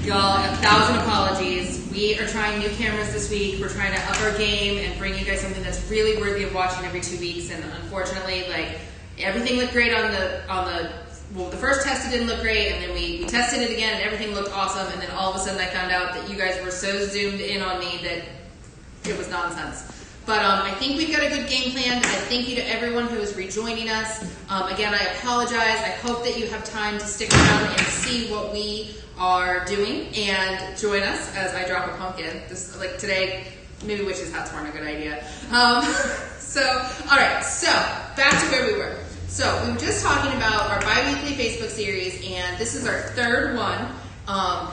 Y'all, 1,000 apologies. We are trying new cameras this week. We're trying to up our game and bring you guys something that's really worthy of watching every 2 weeks. And unfortunately, like, everything looked great on the first test it didn't look great, and then we tested it again and everything looked awesome, and then all of a sudden I found out that you guys were so zoomed in on me that it was nonsense. But I think we've got a good game plan. I thank you to everyone who is rejoining us. Again, I apologize. I hope that you have time to stick around and see what we are doing and join us as I drop a pumpkin. This, like today, maybe witches' hats weren't a good idea. All right, so back to where we were. So we were just talking about our bi-weekly Facebook series, and this is our third one,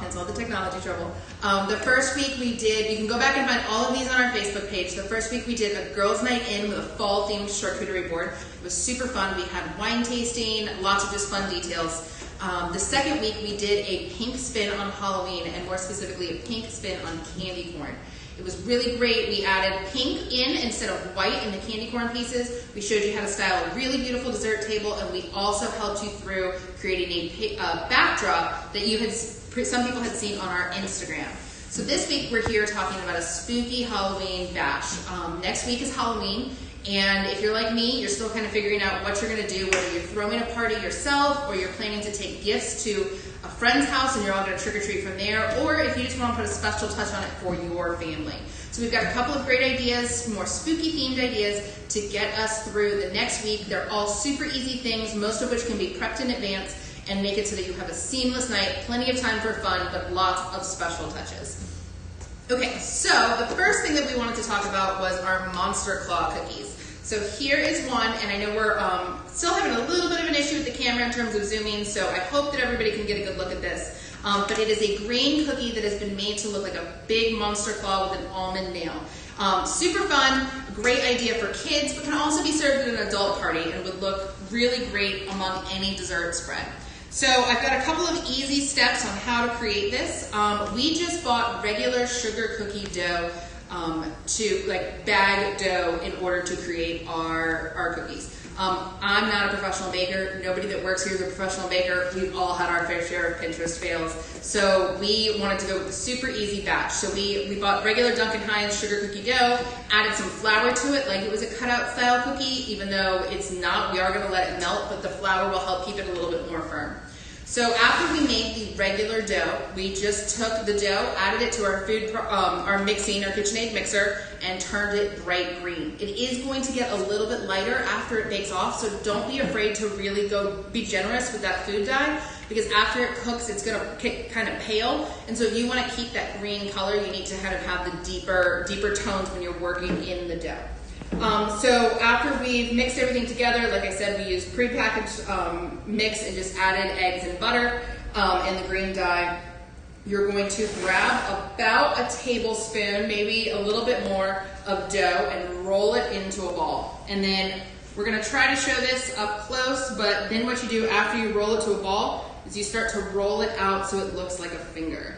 hence all the technology trouble. The first week we did, you can go back and find all of these on our Facebook page. The first week we did a girls' night in with a fall-themed charcuterie board. It was super fun. We had wine tasting, lots of just fun details. The second week we did a pink spin on Halloween, and more specifically a pink spin on candy corn. It was really great. We added pink in instead of white in the candy corn pieces. We showed you how to style a really beautiful dessert table, and we also helped you through creating a backdrop that some people had seen on our Instagram. So this week we're here talking about a spooky Halloween bash. Next week is Halloween, and if you're like me, you're still kind of figuring out what you're going to do, whether you're throwing a party yourself or you're planning to take gifts to a friend's house and you're all going to trick-or-treat from there, or if you just want to put a special touch on it for your family. So we've got a couple of great ideas, more spooky themed ideas to get us through the next week. They're all super easy things, most of which can be prepped in advance and make it so that you have a seamless night, plenty of time for fun, but lots of special touches. Okay, so the first thing that we wanted to talk about was our Monster Claw cookies. So here is one, and I know we're still having a little bit of an issue with the camera in terms of zooming, so I hope that everybody can get a good look at this. But it is a green cookie that has been made to look like a big monster claw with an almond nail. Super fun, great idea for kids, but can also be served at an adult party and would look really great among any dessert spread. So I've got a couple of easy steps on how to create this. We just bought regular sugar cookie dough, bag dough in order to create our cookies. I'm not a professional baker. Nobody that works here is a professional baker. We've all had our fair share of Pinterest fails. So we wanted to go with a super easy batch. So we bought regular Duncan Hines sugar cookie dough, added some flour to it like it was a cutout style cookie, even though it's not. We are going to let it melt, but the flour will help keep it a little bit more firm. So after we made the regular dough, we just took the dough, added it to our KitchenAid mixer, and turned it bright green. It is going to get a little bit lighter after it bakes off, so don't be afraid to really be generous with that food dye, because after it cooks, it's going to kind of pale. And so if you want to keep that green color, you need to kind of have the deeper tones when you're working in the dough. So after we've mixed everything together, like I said, we used prepackaged mix and just added eggs and butter and the green dye. You're going to grab about a tablespoon, maybe a little bit more of dough, and roll it into a ball. And then we're going to try to show this up close, but then what you do after you roll it to a ball is you start to roll it out so it looks like a finger.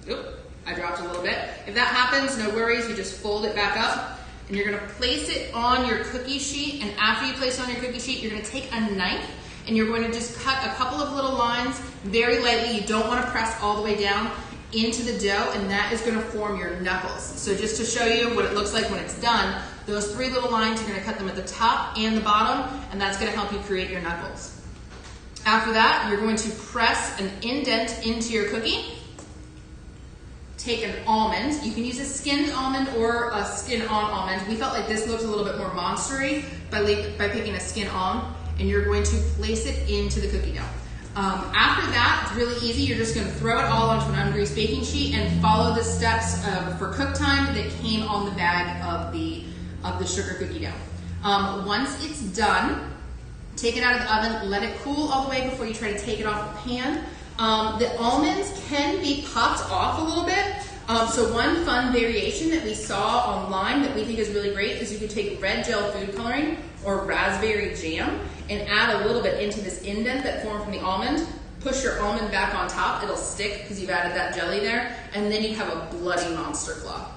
Oop, I dropped a little bit. If that happens, no worries, you just fold it back up. And you're going to place it on your cookie sheet, and after you place it on your cookie sheet, you're going to take a knife and you're going to just cut a couple of little lines very lightly. You don't want to press all the way down into the dough, and that is going to form your knuckles. So just to show you what it looks like when it's done, those 3 little lines, you're going to cut them at the top and the bottom, and that's going to help you create your knuckles. After that, you're going to press an indent into your cookie. Take an almond. You can use a skinned almond or a skin-on almond. We felt like this looked a little bit more monstery by picking a skin-on, and you're going to place it into the cookie dough. After that, it's really easy. You're just going to throw it all onto an ungreased baking sheet and follow the steps for cook time that came on the bag of the sugar cookie dough. Once it's done, take it out of the oven, let it cool all the way before you try to take it off the pan. The almonds can be popped off a little bit. So one fun variation that we saw online that we think is really great is you could take red gel food coloring or raspberry jam and add a little bit into this indent that formed from the almond. Push your almond back on top, it'll stick because you've added that jelly there, and then you have a bloody monster claw.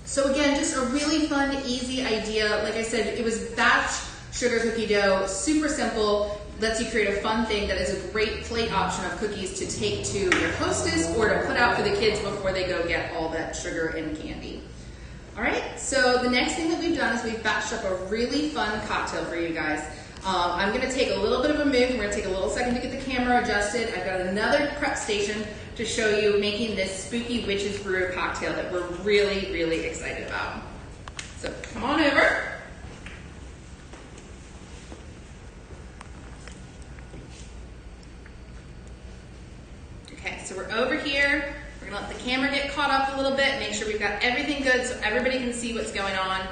So again, just a really fun, easy idea. Like I said, it was batch sugar cookie dough, super simple. lets you create a fun thing that is a great plate option of cookies to take to your hostess or to put out for the kids before they go get all that sugar and candy. All right, so the next thing that we've done is we've batched up a really fun cocktail for you guys. I'm gonna take a little bit of a move. We're gonna take a little second to get the camera adjusted. I've got another prep station to show you making this spooky witch's brew cocktail that we're really, really excited about. So come on over. Okay, so we're over here. We're gonna let the camera get caught up a little bit, make sure we've got everything good so everybody can see what's going on.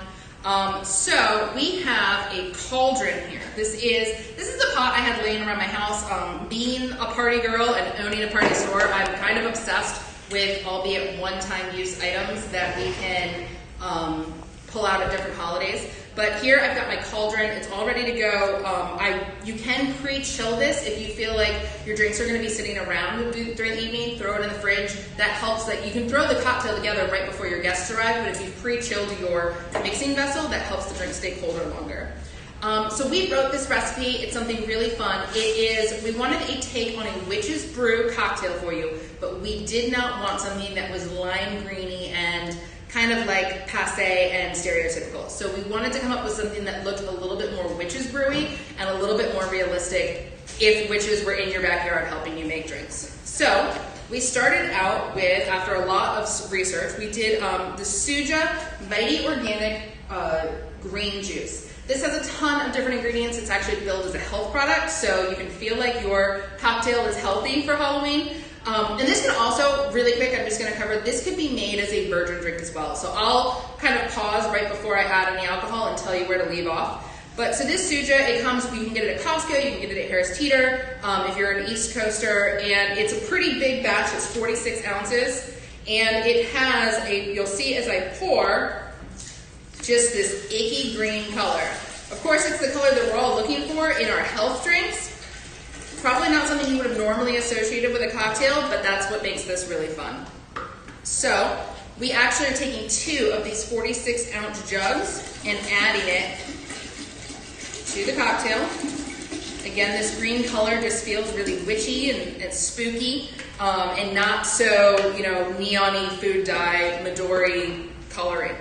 So we have a cauldron here. This is the pot I had laying around my house. Being a party girl and owning a party store, I'm kind of obsessed with, albeit one-time use items that we can pull out at different holidays. But here I've got my cauldron. It's all ready to go. You can pre-chill this if you feel like your drinks are going to be sitting around during the evening. Throw it in the fridge. That helps. That you can throw the cocktail together right before your guests arrive, but if you've pre-chilled your mixing vessel, that helps the drink stay colder longer. So we wrote this recipe. It's something really fun. We wanted a take on a witch's brew cocktail for you, but we did not want something that was lime greeny and kind of like passe and stereotypical. So we wanted to come up with something that looked a little bit more witch's brewy and a little bit more realistic if witches were in your backyard helping you make drinks. So we started out with, after a lot of research, we did the Suja Mighty Organic Green Juice. This has a ton of different ingredients. It's actually billed as a health product, so you can feel like your cocktail is healthy for Halloween. And this can also, really quick, I'm just going to cover, this could be made as a virgin drink as well. So I'll kind of pause right before I add any alcohol and tell you where to leave off. But so this Suja, you can get it at Costco, you can get it at Harris Teeter, if you're an East Coaster, and it's a pretty big batch, it's 46 ounces, and it has you'll see as I pour, just this icky green color. Of course, it's the color that we're all looking for in our health drinks. Probably not something you would have normally associated with a cocktail, but that's what makes this really fun. So we actually are taking 2 of these 46-ounce jugs and adding it to the cocktail. Again, this green color just feels really witchy and spooky, and not so, neon-y food dye, Midori coloring.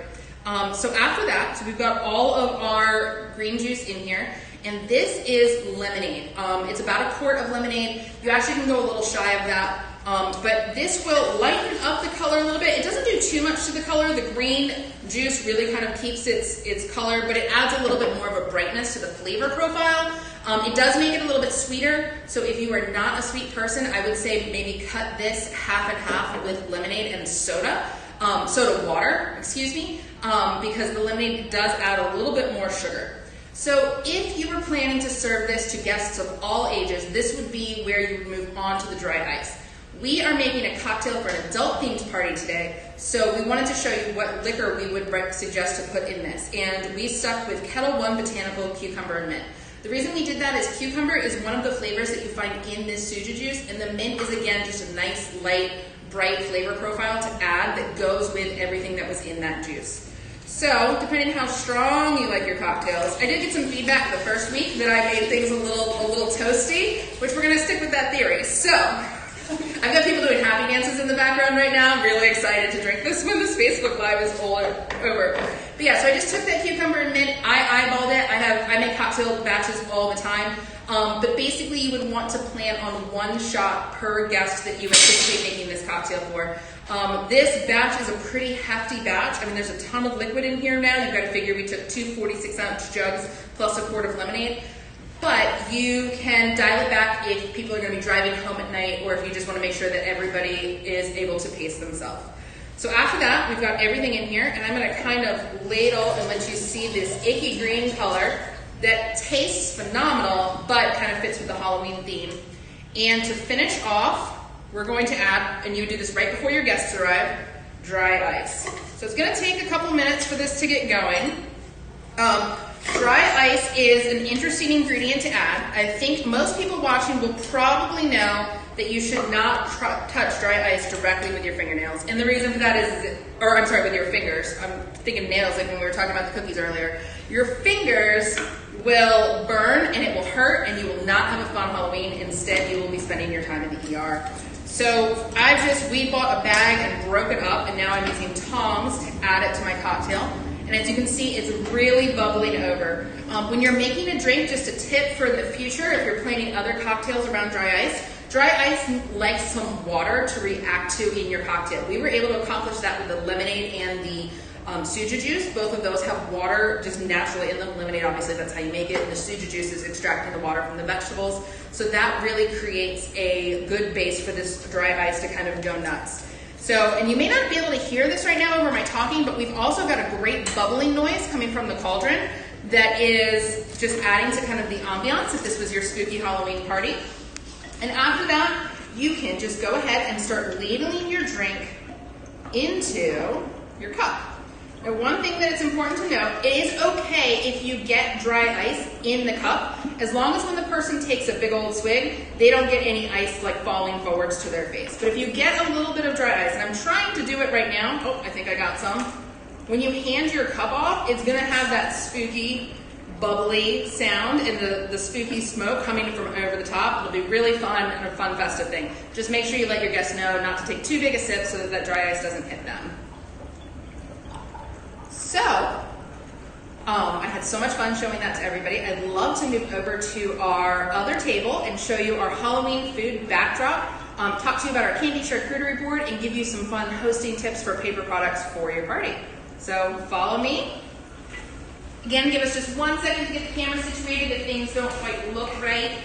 So after that, so we've got all of our green juice in here. And this is lemonade. It's about a quart of lemonade. You actually can go a little shy of that, but this will lighten up the color a little bit. It doesn't do too much to the color. The green juice really kind of keeps its color, but it adds a little bit more of a brightness to the flavor profile. It does make it a little bit sweeter, so if you are not a sweet person, I would say maybe cut this half and half with lemonade and soda water, excuse me, because the lemonade does add a little bit more sugar. So if you were planning to serve this to guests of all ages, this would be where you would move on to the dry ice. We are making a cocktail for an adult-themed party today, so we wanted to show you what liquor we would suggest to put in this. And we stuck with Kettle One Botanical Cucumber and Mint. The reason we did that is cucumber is one of the flavors that you find in this Suja juice, and the mint is, again, just a nice, light, bright flavor profile to add that goes with everything that was in that juice. So, depending on how strong you like your cocktails, I did get some feedback the first week that I made things a little toasty, which we're going to stick with that theory. So, I've got people doing happy dances in the background right now. I'm really excited to drink this when this Facebook Live is over. But yeah, so I just took that cucumber and mint. I eyeballed it. I make cocktail batches all the time. But basically, you would want to plan on 1 shot per guest that you anticipate making this cocktail for. This batch is a pretty hefty batch. I mean, there's a ton of liquid in here now. You've got to figure we took 2 46-ounce jugs plus a quart of lemonade. But you can dial it back if people are going to be driving home at night or if you just want to make sure that everybody is able to pace themselves. So after that, we've got everything in here, and I'm going to kind of ladle and let you see this icky green color that tastes phenomenal, but kind of fits with the Halloween theme. And to finish off, we're going to add, and you do this right before your guests arrive, dry ice. So it's going to take a couple minutes for this to get going. Dry ice is an interesting ingredient to add. I think most people watching will probably know that you should not touch dry ice directly with your fingernails. And the reason for that is, or I'm sorry, with your fingers. I'm thinking nails like when we were talking about the cookies earlier. Your fingers will burn and it will hurt and you will not have a fun Halloween. Instead, you will be spending your time in the ER. So we bought a bag and broke it up, and now I'm using tongs to add it to my cocktail. And as you can see, it's really bubbling over. When you're making a drink, just a tip for the future, if you're planning other cocktails around dry ice likes some water to react to in your cocktail. We were able to accomplish that with the lemonade and the suja juice. Both of those have water just naturally in them. Lemonade, obviously, that's how you make it. And the suja juice is extracting the water from the vegetables. So that really creates a good base for this dry ice to kind of go nuts. So, and you may not be able to hear this right now over my talking, but we've also got a great bubbling noise coming from the cauldron that is just adding to kind of the ambiance if this was your spooky Halloween party. And after that, you can just go ahead and start ladling your drink into your cup. Now, one thing that it's important to note, it is okay if you get dry ice in the cup, as long as when the person takes a big old swig, they don't get any ice like falling forwards to their face. But if you get a little bit of dry ice, and I'm trying to do it right now, oh, I think I got some. When you hand your cup off, it's gonna have that spooky, bubbly sound and the spooky smoke coming from over the top. It'll be really fun and a fun festive thing. Just make sure you let your guests know not to take too big a sip so that dry ice doesn't hit them. So, I had so much fun showing that to everybody. I'd love to move over to our other table and show you our Halloween food backdrop, talk to you about our candy charcuterie board, and give you some fun hosting tips for paper products for your party. So follow me. Again, give us just 1 second to get the camera situated if things don't quite look right.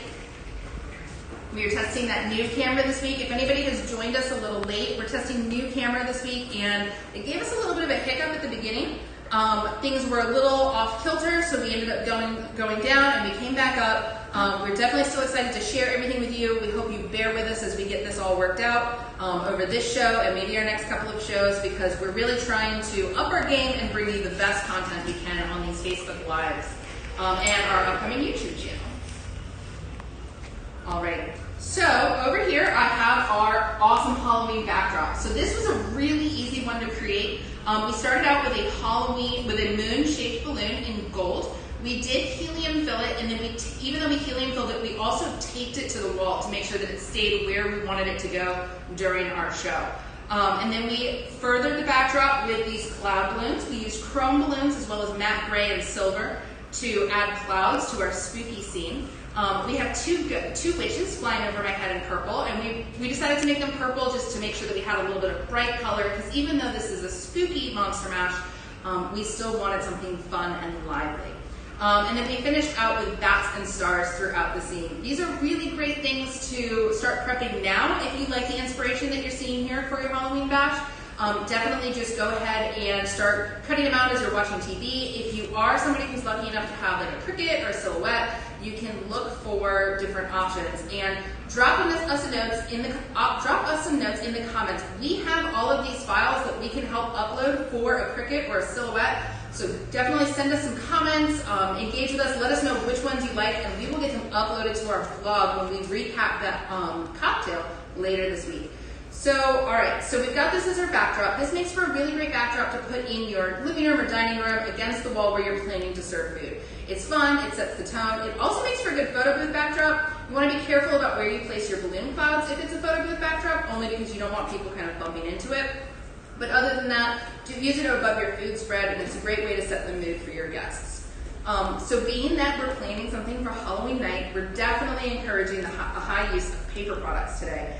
We are testing that new camera this week. If anybody has joined us a little late, we're testing new camera this week, and it gave us a little bit of a hiccup at the beginning. Things were a little off kilter, so we ended up going down, and we came back up. We're definitely still excited to share everything with you. We hope you bear with us as we get this all worked out over this show and maybe our next couple of shows, because we're really trying to up our game and bring you the best content we can on these Facebook Lives and our upcoming YouTube channel. All right. So over here, I have our awesome Halloween backdrop. So this was a really easy one to create. We started out with a moon-shaped balloon in gold. We did helium fill it, and then even though we helium filled it, we also taped it to the wall to make sure that it stayed where we wanted it to go during our show. And then we furthered the backdrop with these cloud balloons. We used chrome balloons as well as matte gray and silver to add clouds to our spooky scene. We have two witches flying over my head in purple, and we decided to make them purple just to make sure that we had a little bit of bright color, because even though this is a spooky Monster Mash, we still wanted something fun and lively. And then we finished out with bats and stars throughout the scene. These are really great things to start prepping now if you like the inspiration that you're seeing here for your Halloween bash. Definitely just go ahead and start cutting them out as you're watching TV. If you are somebody who's lucky enough to have like a cricket or a silhouette, you can look for different options and drop us some notes in the comments. We have all of these files that we can help upload for a cricket or a silhouette. So definitely send us some comments, engage with us, let us know which ones you like, and we will get them uploaded to our blog when we recap that cocktail later this week. So, all right, so we've got this as our backdrop. This makes for a really great backdrop to put in your living room or dining room against the wall where you're planning to serve food. It's fun, it sets the tone. It also makes for a good photo booth backdrop. You want to be careful about where you place your balloon clouds if it's a photo booth backdrop, only because you don't want people kind of bumping into it. But other than that, use it above your food spread, and it's a great way to set the mood for your guests. So being that we're planning something for Halloween night, we're definitely encouraging a high use of paper products today.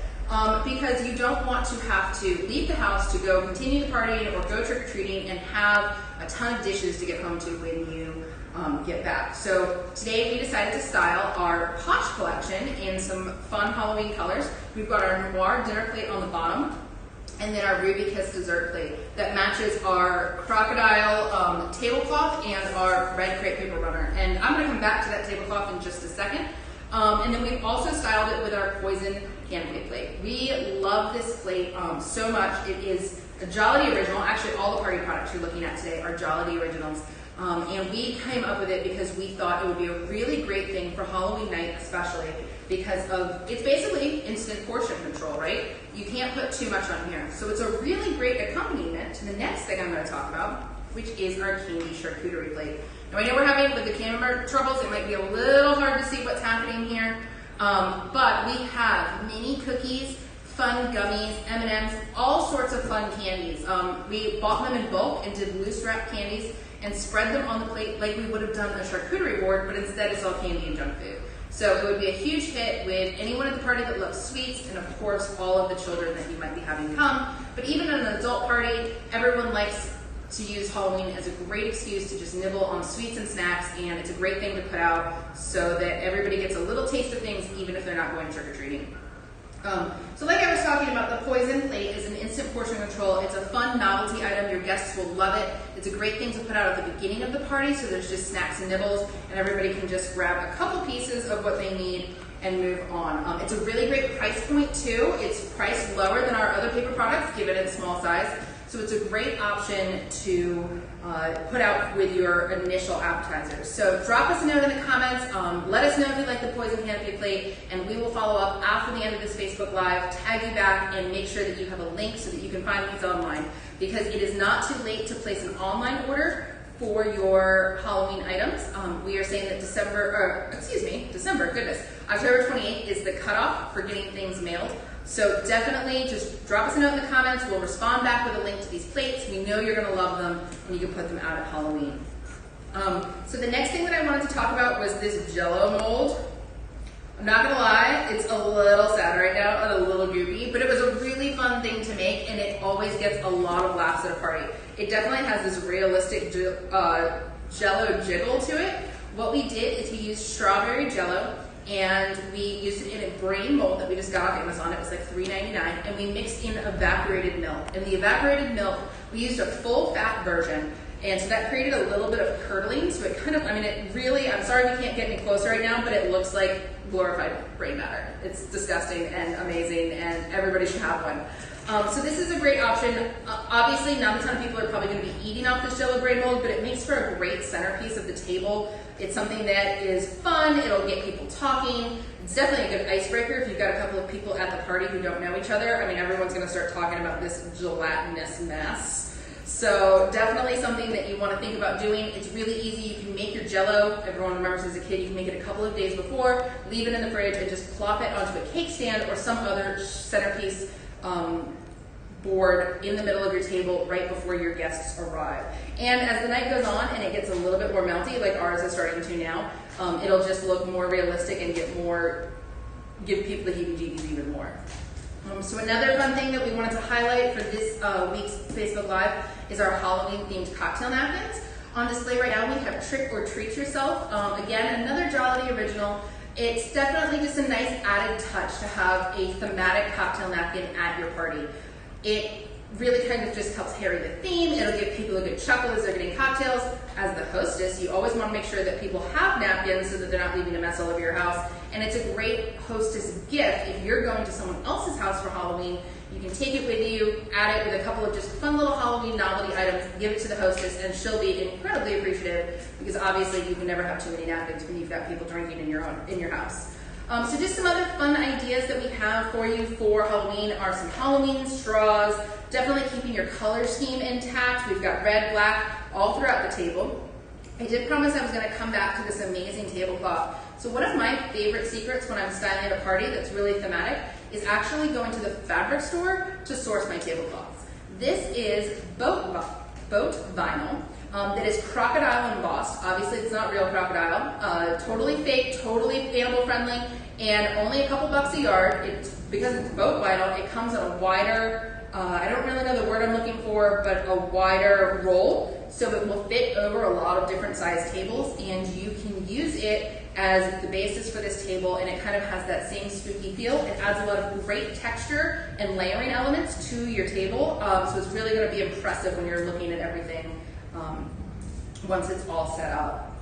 Because you don't want to have to leave the house to go continue the party or go trick-or-treating and have a ton of dishes to get home to when you get back. So today we decided to style our Posh collection in some fun Halloween colors. We've got our Noir dinner plate on the bottom, and then our Ruby Kiss dessert plate that matches our crocodile tablecloth and our red crepe paper runner. And I'm going to come back to that tablecloth in just a second. And then we've also styled it with our poison canopy plate. We love this plate so much. It is a Jollity Original. Actually, all the party products you're looking at today are Jollity Originals. And we came up with it because we thought it would be a really great thing for Halloween night, especially because of, it's basically instant portion control, right? You can't put too much on here. So it's a really great accompaniment to the next thing I'm going to talk about, which is our candy charcuterie plate. Now I know we're having, with the camera troubles, it might be a little hard to see what's happening here, but we have mini cookies, fun gummies, M&Ms, all sorts of fun candies. We bought them in bulk and did loose wrap candies and spread them on the plate like we would have done a charcuterie board, but instead it's all candy and junk food. So it would be a huge hit with anyone at the party that loves sweets, and of course all of the children that you might be having come. But even at an adult party, everyone likes to use Halloween as a great excuse to just nibble on sweets and snacks, and it's a great thing to put out so that everybody gets a little taste of things even if they're not going trick-or-treating. So like I was talking about, the poison plate is an instant portion control. It's a fun novelty item. Your guests will love it. It's a great thing to put out at the beginning of the party, so there's just snacks and nibbles, and everybody can just grab a couple pieces of what they need and move on. It's a really great price point too. It's priced lower than our other paper products, given its small size. So it's a great option to put out with your initial appetizers. So drop us a note in the comments. Let us know if you like the poison canopy plate, and we will follow up after the end of this Facebook Live, tag you back, and make sure that you have a link so that you can find these online, because it is not too late to place an online order for your Halloween items. We are saying that December 28th is the cutoff for getting things mailed. So definitely just drop us a note in the comments. We'll respond back with a link to these plates. We know you're going to love them, and you can put them out at Halloween. So the next thing that I wanted to talk about was this Jell-O mold. I'm not going to lie, it's a little sad right now and a little goopy, but it was a really fun thing to make, and it always gets a lot of laughs at a party. It definitely has this realistic Jell-O jiggle to it. What we did is we used strawberry Jell-O, and we used it in a brain mold that we just got off Amazon. It was like $3.99, and we mixed in evaporated milk. In the evaporated milk, we used a full fat version, and so that created a little bit of curdling. So it kind of, I mean, it really, I'm sorry we can't get any closer right now, but it looks like glorified brain matter. It's disgusting and amazing, and everybody should have one. So this is a great option. Obviously, not a ton of people are probably going to be eating off this Jell-O brain mold, but it makes for a great centerpiece of the table. It's something that is fun. It'll get people talking. It's definitely a good icebreaker if you've got a couple of people at the party who don't know each other. I mean, everyone's going to start talking about this gelatinous mess. So definitely something that you want to think about doing. It's really easy. You can make your Jell-O. Everyone remembers as a kid, you can make it a couple of days before, leave it in the fridge, and just plop it onto a cake stand or some other centerpiece board in the middle of your table right before your guests arrive. And as the night goes on and it gets a little bit more melty, like ours is starting to now, it'll just look more realistic and give people the heebie-jeebies even more. So another fun thing that we wanted to highlight for this week's Facebook Live is our Halloween-themed cocktail napkins. On display right now, we have Trick or Treat Yourself. Again, another Jollity original. It's definitely just a nice added touch to have a thematic cocktail napkin at your party. It really kind of just helps carry the theme. It'll give people a good chuckle as they're getting cocktails. As the hostess, you always want to make sure that people have napkins so that they're not leaving a mess all over your house. And it's a great hostess gift. If you're going to someone else's house for Halloween, you can take it with you, add it with a couple of just fun little Halloween novelty items, give it to the hostess, and she'll be incredibly appreciative, because obviously you can never have too many napkins when you've got people drinking in your house. So just some other fun ideas that we have for you for Halloween are some Halloween straws, definitely keeping your color scheme intact. We've got red, black, all throughout the table. I did promise I was going to come back to this amazing tablecloth. So one of my favorite secrets when I'm styling at a party that's really thematic is actually going to the fabric store to source my tablecloths. This is boat vinyl. That is crocodile embossed. Obviously, it's not real crocodile. Totally fake, totally animal friendly, and only a couple bucks a yard. Because it's boat vinyl, it comes in a wider, I don't really know the word I'm looking for, but a wider roll, so it will fit over a lot of different size tables, and you can use it as the basis for this table, and it kind of has that same spooky feel. It adds a lot of great texture and layering elements to your table, so it's really going to be impressive when you're looking at everything once it's all set up.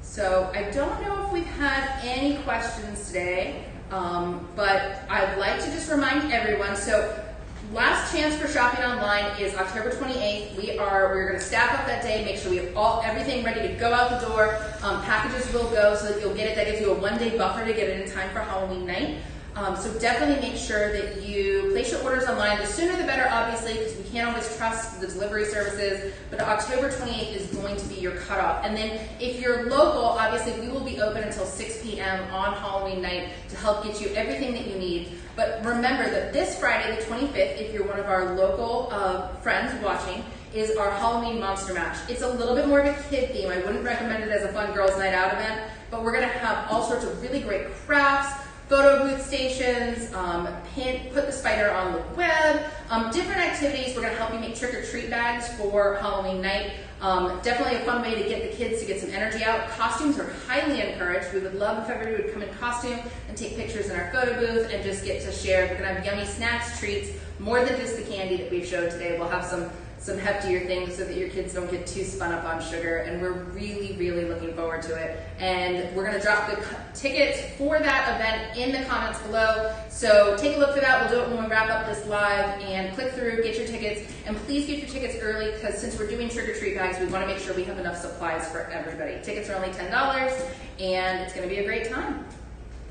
So I don't know if we've had any questions today, but I'd like to just remind everyone, so Last chance for shopping online is October 28th. We're going to staff up that day, make sure we have everything ready to go out the door. Packages will go so that you'll get it. That gives you a one-day buffer to get it in time for Halloween night. So definitely make sure that you place your orders online. The sooner the better, obviously, because we can't always trust the delivery services, but October 28th is going to be your cutoff. And then if you're local, obviously we will be open until 6 p.m. on Halloween night to help get you everything that you need. But remember that this Friday, the 25th, if you're one of our local friends watching, is our Halloween Monster Mash. It's a little bit more of a kid theme. I wouldn't recommend it as a fun girls' night out event, but we're gonna have all sorts of really great crafts, photo booth stations, put the spider on the web, different activities. We're gonna help you make trick-or-treat bags for Halloween night. Definitely a fun way to get the kids to get some energy out. Costumes are highly encouraged. We would love if everybody would come in costume and take pictures in our photo booth and just get to share. We're gonna have yummy snacks, treats, more than just the candy that we showed today. We'll have some heftier things so that your kids don't get too spun up on sugar, and we're really, really looking forward to it. And we're gonna drop the tickets for that event in the comments below. So take a look for that. We'll do it when we wrap up this live, and click through, get your tickets, and please get your tickets early, because since we're doing trick-or-treat bags, we wanna make sure we have enough supplies for everybody. Tickets are only $10, and it's gonna be a great time.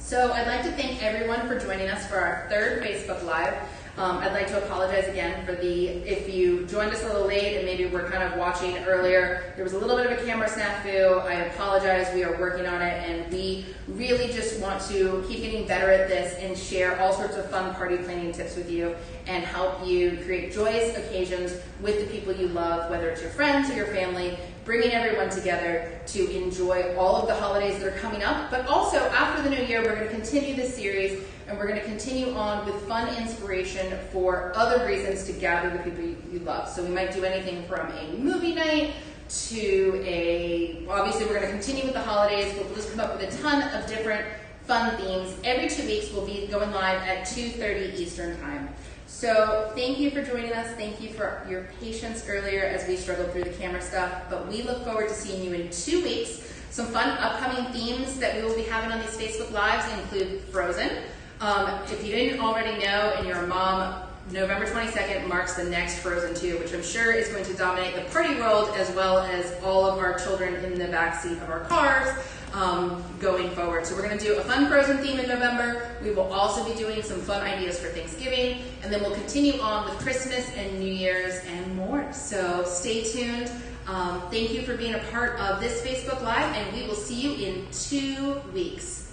So I'd like to thank everyone for joining us for our third Facebook Live. I'd like to apologize again for if you joined us a little late and maybe were kind of watching earlier. There was a little bit of a camera snafu. I apologize. We are working on it, and we really just want to keep getting better at this and share all sorts of fun party planning tips with you and help you create joyous occasions with the people you love, whether it's your friends or your family, bringing everyone together to enjoy all of the holidays that are coming up. But also, after the new year, we're going to continue this series, and we're going to continue on with fun inspiration for other reasons to gather the people you love. So we might do anything from a movie night to obviously we're going to continue with the holidays, but we'll just come up with a ton of different fun themes. Every 2 weeks we'll be going live at 2:30 Eastern Time. So thank you for joining us. Thank you for your patience earlier as we struggled through the camera stuff, but we look forward to seeing you in 2 weeks. Some fun upcoming themes that we will be having on these Facebook Lives include Frozen. If you didn't already know, and you're a mom, November 22nd marks the next Frozen 2, which I'm sure is going to dominate the party world, as well as all of our children in the backseat of our cars going forward. So we're going to do a fun Frozen theme in November. We will also be doing some fun ideas for Thanksgiving, and then we'll continue on with Christmas and New Year's and more. So stay tuned. Thank you for being a part of this Facebook Live, and we will see you in 2 weeks.